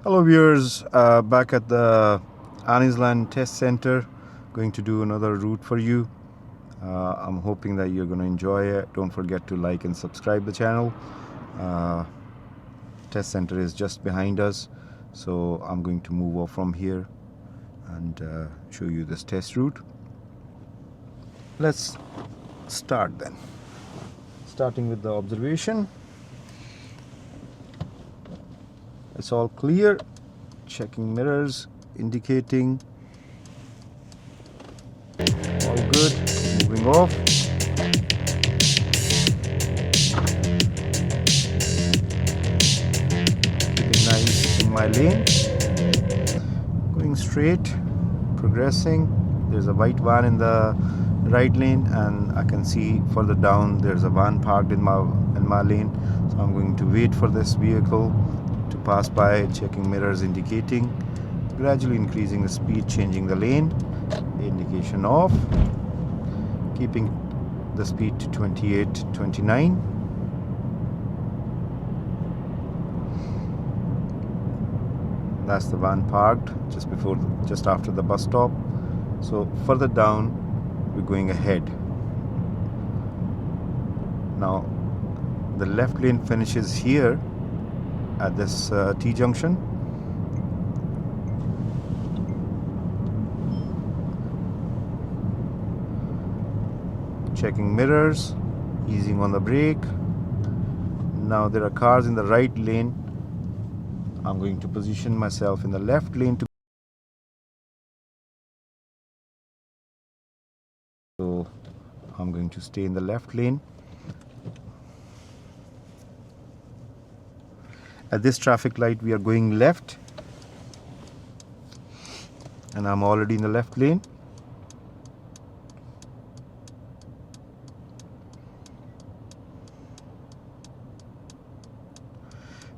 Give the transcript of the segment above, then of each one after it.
Hello viewers, back at the Anniesland test center, going to do another route for you. I'm hoping that you're going to enjoy it. Don't forget to like and subscribe the channel. uh, Test center is just behind us, so I'm going to move off from here and show you this test route. Let's start then, starting with the observation. It's all clear. Checking mirrors, indicating all good. Moving off. Keeping nice in my lane. Going straight, progressing. There's a white van in the right lane, and I can see further down there's a van parked in my lane. So I'm going to wait for this vehicle to pass by, checking mirrors, indicating, gradually increasing the speed, changing the lane, indication off, keeping the speed to 28, 29. That's the van parked just after the bus stop. So further down we're going ahead. Now the left lane finishes here at this T-junction. Checking mirrors, easing on the brake. Now there are cars in the right lane. I'm going to position myself in the left lane so I'm going to stay in the left lane. At this traffic light we are going left, and I'm already in the left lane.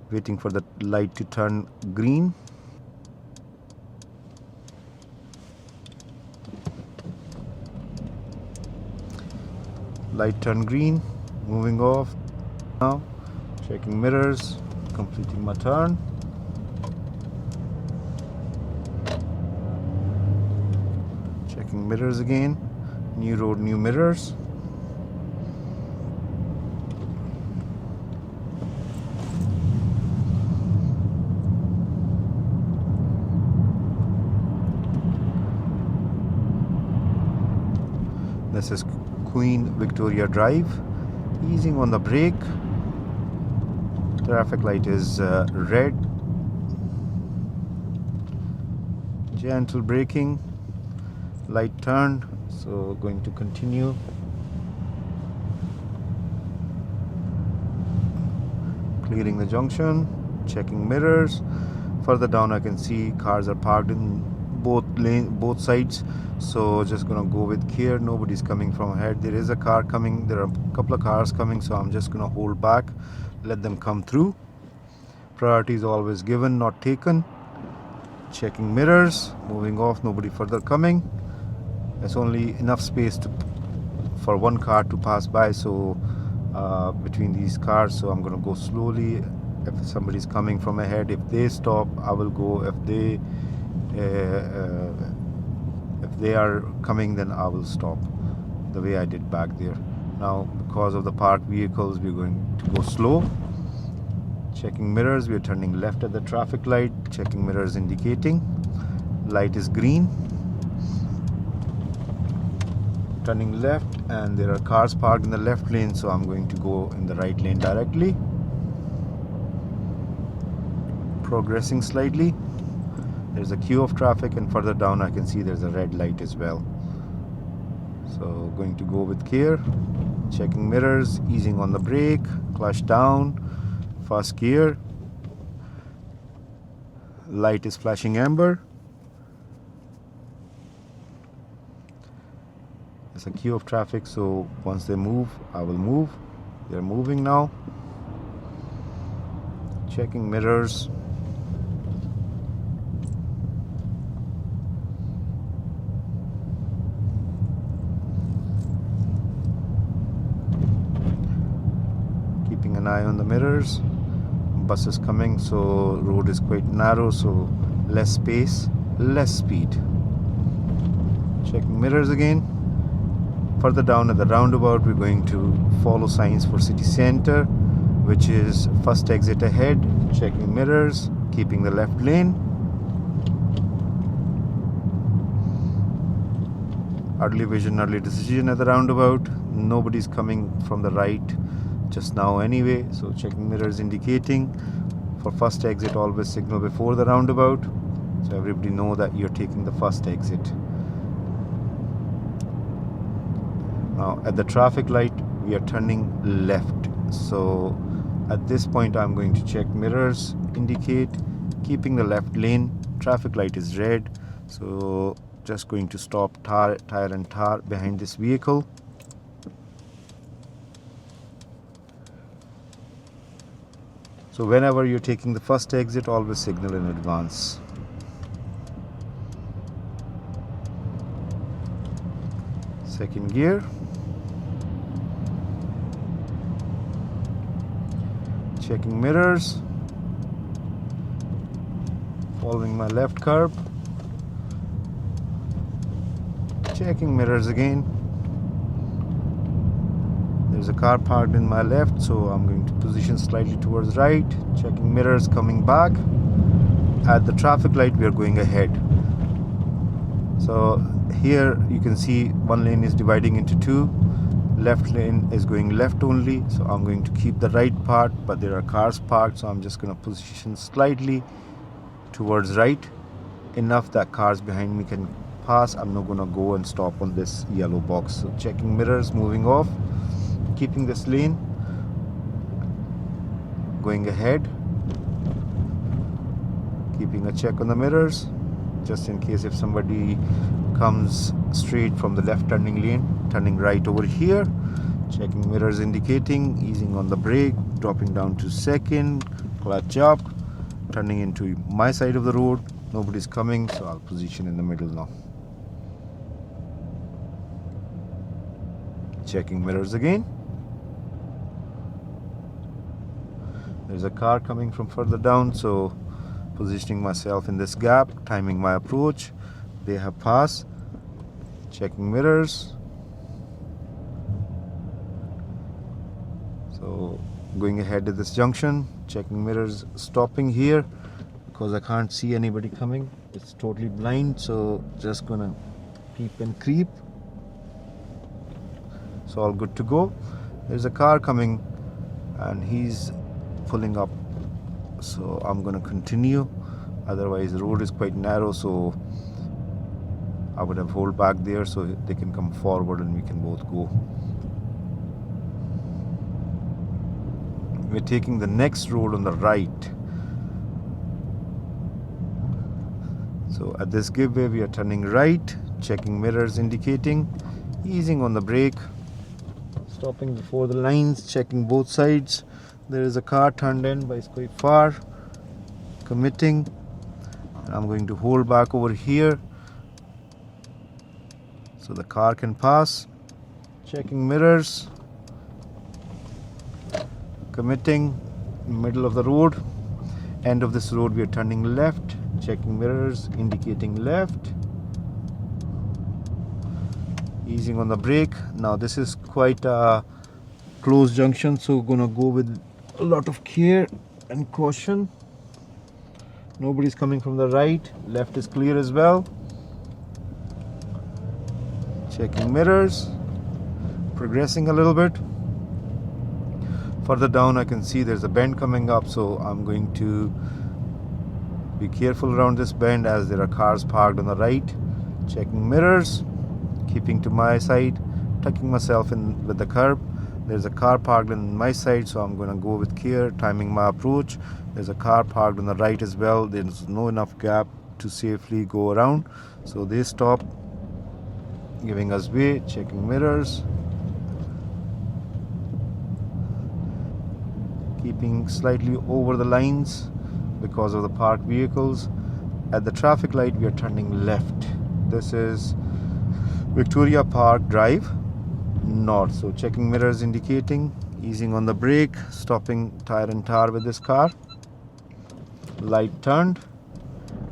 Waiting for the light to turn green. Light turned green, moving off. Now checking mirrors, completing my turn. Checking mirrors again. New road, new mirrors. This is Queen Victoria Drive. Easing on the brake. Traffic light is red. Gentle braking. Light turned, so going to continue. Clearing the junction. Checking mirrors. Further down I can see cars are parked in both sides, so just gonna go with care. Nobody's coming from ahead. There is a car coming, there are a couple of cars coming, so I'm just gonna hold back, let them come through. Priority is always given, not taken. Checking mirrors, moving off, nobody further coming. There's only enough space for one car to pass by, so between these cars, so I'm gonna go slowly. If somebody's coming from ahead, if they stop, I will go. If they are coming, then I will stop, the way I did back there. Now because of the parked vehicles, we're going to go slow. Checking mirrors, we're turning left at the traffic light. Checking mirrors, indicating light is green. Turning left, and there are cars parked in the left lane, so I'm going to go in the right lane directly. Progressing slightly. There's a queue of traffic, and further down I can see there's a red light as well. So going to go with care. Checking mirrors, easing on the brake, clutch down, first gear. Light is flashing amber. There's a queue of traffic, so once they move, I will move. They're moving now. Checking mirrors. Keeping an eye on the mirrors. buses coming, so road is quite narrow, so less space, less speed. Checking mirrors again. Further down at the roundabout, we're going to follow signs for city center, which is first exit ahead. Checking mirrors, keeping the left lane. Early vision, early decision at the roundabout. Nobody's coming from the right just now anyway, so checking mirrors indicating. For first exit, always signal before the roundabout, so everybody know that you're taking the first exit. Now at the traffic light, we are turning left, so at this point I'm going to check mirrors, indicate, keeping the left lane. Traffic light is red, so just going to stop tire and tar behind this vehicle. So whenever you're taking the first exit, always signal in advance. Second gear. Checking mirrors. Following my left curb. Checking mirrors again. There's a car parked in my left, so I'm going to position slightly towards right. Checking mirrors, coming back. At the traffic light, we are going ahead. So here you can see one lane is dividing into two. Left lane is going left only, so I'm going to keep the right part, but there are cars parked, so I'm just going to position slightly towards right, enough that cars behind me can pass. I'm not going to go and stop on this yellow box. So checking mirrors, moving off, keeping this lane, going ahead, keeping a check on the mirrors just in case if somebody comes straight from the left turning lane, turning right over here. Checking mirrors indicating, easing on the brake, dropping down to second, clutch up, turning into my side of the road. Nobody's coming, so I'll position in the middle now. Checking mirrors again. There's a car coming from further down, so positioning myself in this gap, timing my approach. They have passed. Checking mirrors. So going ahead at this junction, checking mirrors, stopping here because I can't see anybody coming. It's totally blind, so just gonna peep and creep. So all good to go. There's a car coming and he's pulling up, so I'm gonna continue. Otherwise the road is quite narrow, so I would have hold back there so they can come forward and we can both go. We're taking the next road on the right. So at this giveaway we are turning right, checking mirrors indicating, easing on the brake, stopping before the lines, checking both sides. There is a car turned in, but it's quite far. Committing. And I'm going to hold back over here so the car can pass. Checking mirrors. Committing. Middle of the road. End of this road we are turning left. Checking mirrors indicating left. Easing on the brake. Now this is quite a close junction, so gonna go with a lot of care and caution. Nobody's coming from the right. Left is clear as well. Checking mirrors. Progressing a little bit. Further down I can see there's a bend coming up, so I'm going to be careful around this bend as there are cars parked on the right. Checking mirrors. Keeping to my side. Tucking myself in with the curb. There's a car parked on my side, so I'm going to go with care, timing my approach. There's a car parked on the right as well. There's no enough gap to safely go around, so they stop, giving us way. Checking mirrors, keeping slightly over the lines because of the parked vehicles. At the traffic light we are turning left. This is Victoria Park Drive North. So checking mirrors indicating, easing on the brake, stopping tire and tar with this car. Light turned,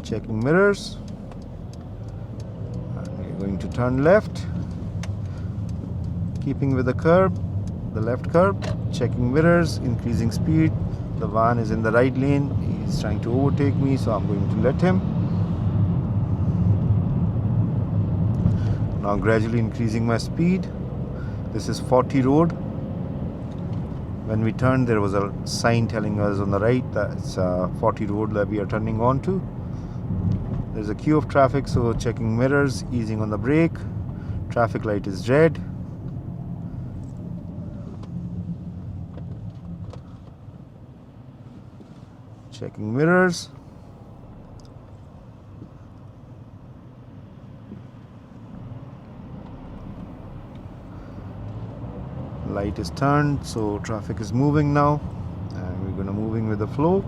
checking mirrors, and we're going to turn left, keeping with the curb, the left curb, checking mirrors, increasing speed. The van is in the right lane, he's trying to overtake me, so I'm going to let him. Now gradually increasing my speed. This is 40 road. When we turned, there was a sign telling us on the right that it's 40 road that we are turning onto. There's a queue of traffic, so checking mirrors, easing on the brake. Traffic light is red. Checking mirrors. Light is turned, so traffic is moving now, and we're gonna moving with the flow.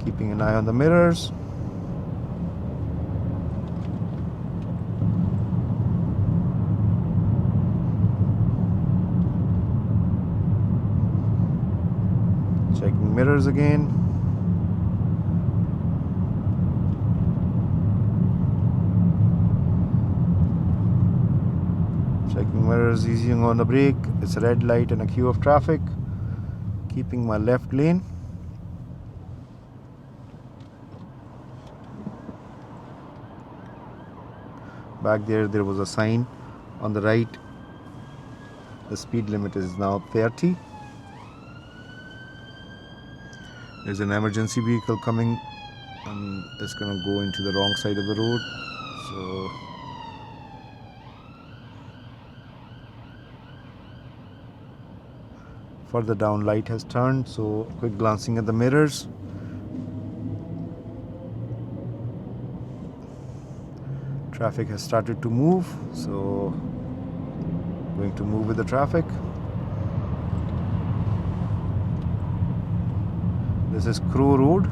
Keeping an eye on the mirrors. Checking mirrors again. Checking mirrors, easing on the brake. It's a red light and a queue of traffic. Keeping my left lane. Back there was a sign on the right. The speed limit is now 30. There's an emergency vehicle coming, and it's gonna go into the wrong side of the road. So further down, light has turned, so quick glancing at the mirrors. Traffic has started to move, so going to move with the traffic. This is Crow Road.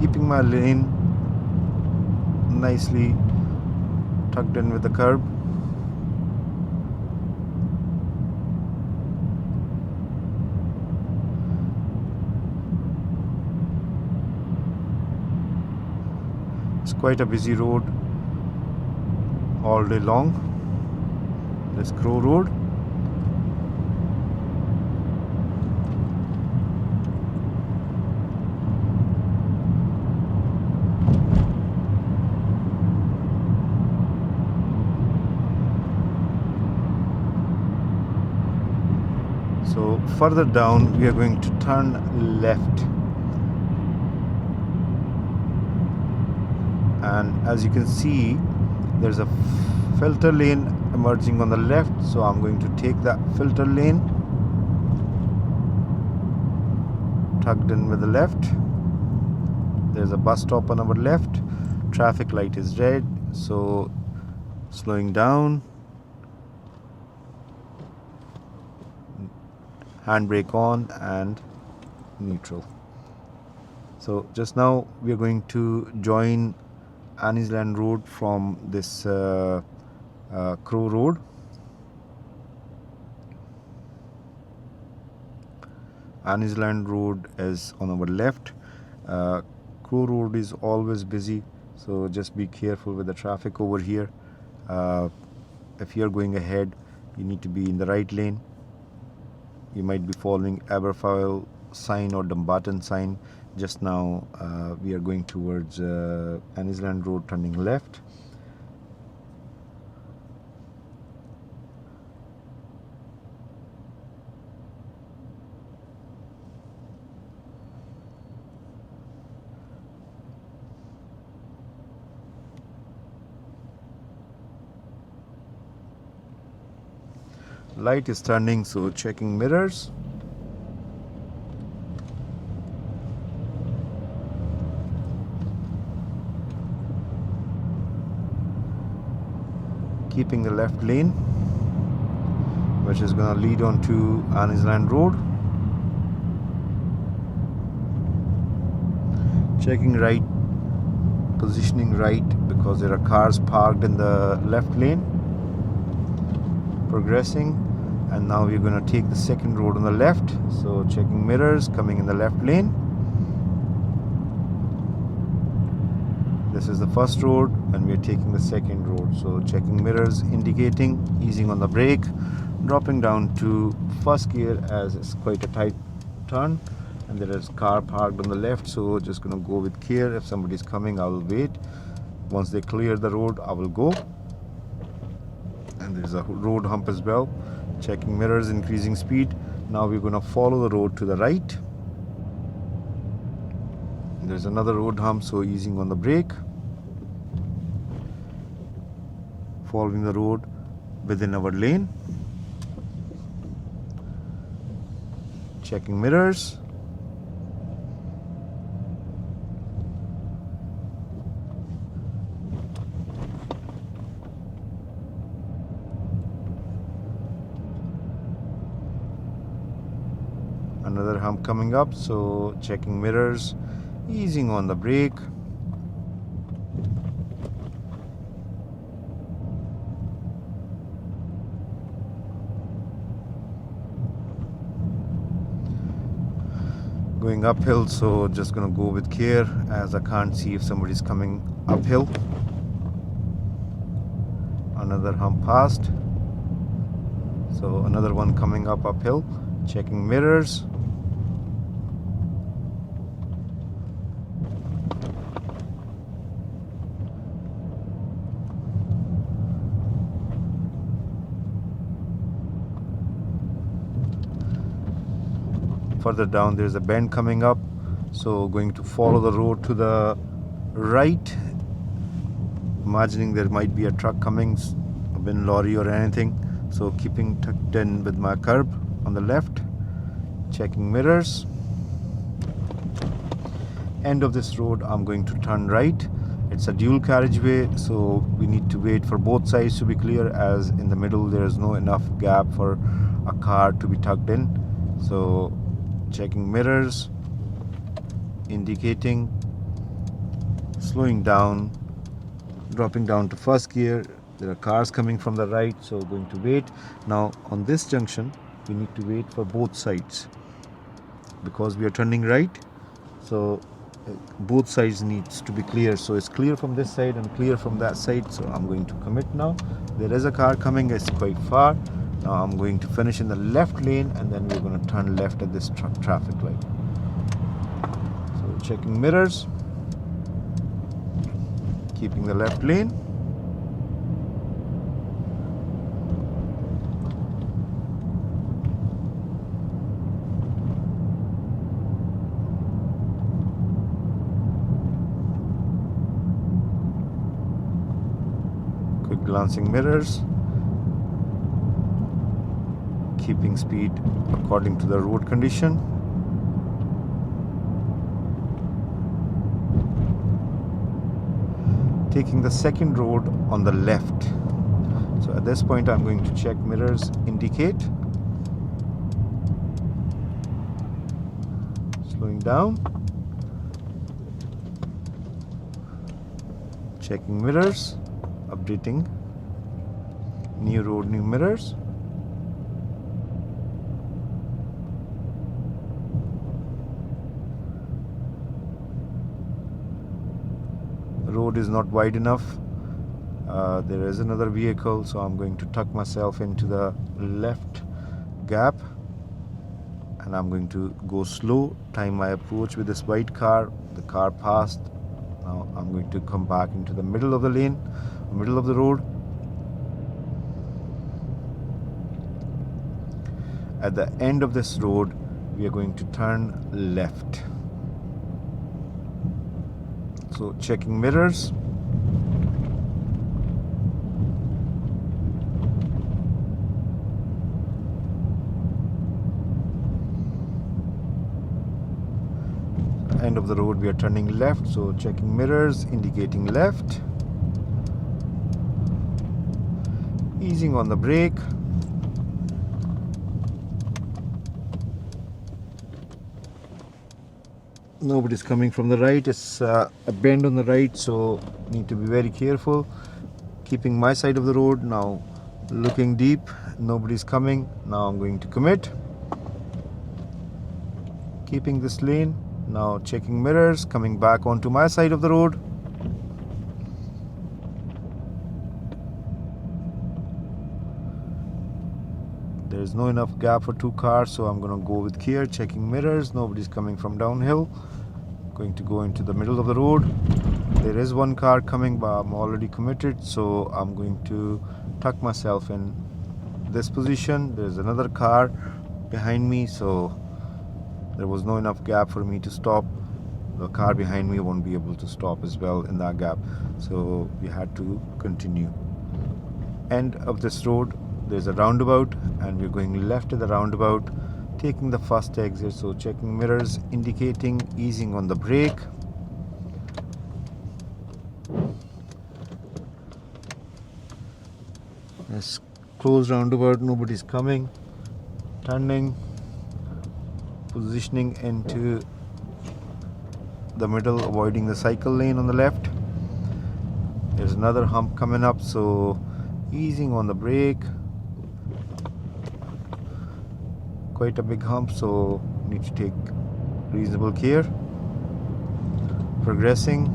Keeping my lane nicely tucked in with the curb. It's quite a busy road all day long. This Crow Road. So further down, we are going to turn left, and as you can see, there's a filter lane emerging on the left, so I'm going to take that filter lane, tucked in with the left. There's a bus stop on our left. Traffic light is red, so slowing down. Handbrake on and neutral. So just now we are going to join Anniesland Road from this Crow Road. Anniesland Road is on our left. Crow Road is always busy, so just be careful with the traffic over here. If you're going ahead, you need to be in the right lane. You might be following Aberfoyle sign or Dumbarton sign. Just now we are going towards Anniesland Road, turning left. Light is turning, so checking mirrors. Keeping the left lane, which is going to lead on to Anniesland Road. Checking right, positioning right because there are cars parked in the left lane. progressing, and now we're going to take the second road on the left. So checking mirrors, coming in the left lane. This is the first road and we're taking the second road. So checking mirrors, indicating, easing on the brake, dropping down to first gear as it's quite a tight turn, and there is car parked on the left, so just gonna go with care. If somebody's coming, I will wait. Once they clear the road, I will go. And there's a road hump as well. Checking mirrors, increasing speed. Now we're gonna follow the road to the right. There's another road hump, so easing on the brake, following the road within our lane. Checking mirrors. Another hump coming up, so checking mirrors, easing on the brake. Going uphill, so just gonna go with care as I can't see if somebody's coming uphill. Another hump passed, so another one coming up uphill. Checking mirrors. Further down there's a bend coming up, so going to follow the road to the right, imagining there might be a truck coming, a bin lorry or anything, so keeping tucked in with my curb on the left. Checking mirrors. End of this road I'm going to turn right. It's a dual carriageway, so we need to wait for both sides to be clear, as in the middle there is no enough gap for a car to be tucked in. So checking mirrors, indicating, slowing down, dropping down to first gear. There are cars coming from the right, so going to wait. Now on this junction we need to wait for both sides because we are turning right, so both sides needs to be clear. So it's clear from this side and clear from that side, so I'm going to commit now. There is a car coming, it's quite far. Now I'm going to finish in the left lane and then we're going to turn left at this traffic light. So checking mirrors, keeping the left lane. Quick glancing mirrors. Keeping speed according to the road condition. Taking the second road on the left. So at this point I'm going to check mirrors, indicate. Slowing down. Checking mirrors, updating. New road, new mirrors. Road is not wide enough. There is another vehicle, so I'm going to tuck myself into the left gap and I'm going to go slow, time my approach with this white car. The car passed. Now I'm going to come back into the middle of the lane, middle of the road. At the end of this road we are going to turn left. So checking mirrors. End of the road we are turning left, so checking mirrors, indicating left. Easing on the brake. Nobody's coming from the right. It's a bend on the right, so need to be very careful. Keeping my side of the road. Now Looking deep, nobody's coming. Now I'm going to commit. Keeping this lane. Now checking mirrors, coming back onto my side of the road. There's no enough gap for 2 cars, so I'm gonna go with care, checking mirrors. Nobody's coming from downhill. Going to go into the middle of the road. There is 1 car coming, but I'm already committed, so I'm going to tuck myself in this position. There's another car behind me, so there was no enough gap for me to stop. The car behind me won't be able to stop as well in that gap, so we had to continue. End of this road, there's a roundabout, and we're going left at the roundabout, taking the first exit. So checking mirrors, indicating, easing on the brake. It's closed roundabout, nobody's coming. Turning, positioning into the middle, avoiding the cycle lane on the left. There's another hump coming up, so easing on the brake. Quite a big hump, so need to take reasonable care. Progressing.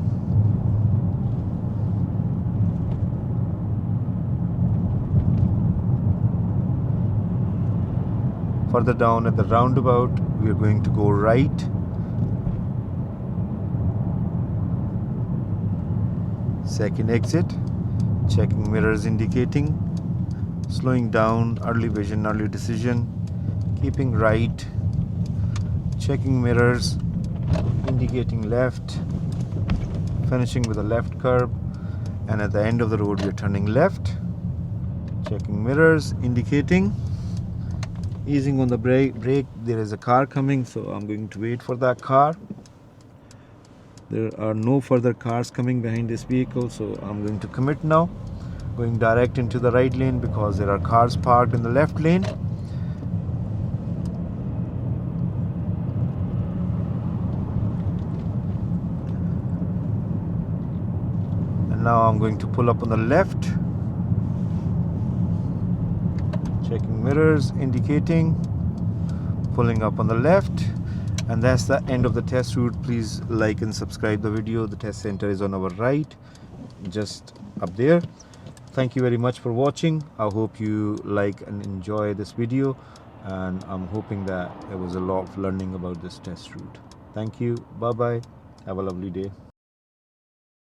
Further down at the roundabout, we are going to go right. Second exit. Checking mirrors, indicating. Slowing down, early vision, early decision. Keeping right. Checking mirrors, indicating left. Finishing with a left curb. And at the end of the road, we are turning left. Checking mirrors, indicating. Easing on the brake. There is a car coming, so I'm going to wait for that car. There are no further cars coming behind this vehicle, so I'm going to commit now. Going direct into the right lane because there are cars parked in the left lane. And now I'm going to pull up on the left. Checking mirrors, indicating. Pulling up on the left. And that's the end of the test route. Please like and subscribe the video. The test center is on our right, just up there. Thank you very much for watching. I hope you like and enjoy this video, and I'm hoping that there was a lot of learning about this test route. Thank you. Bye bye. Have a lovely day.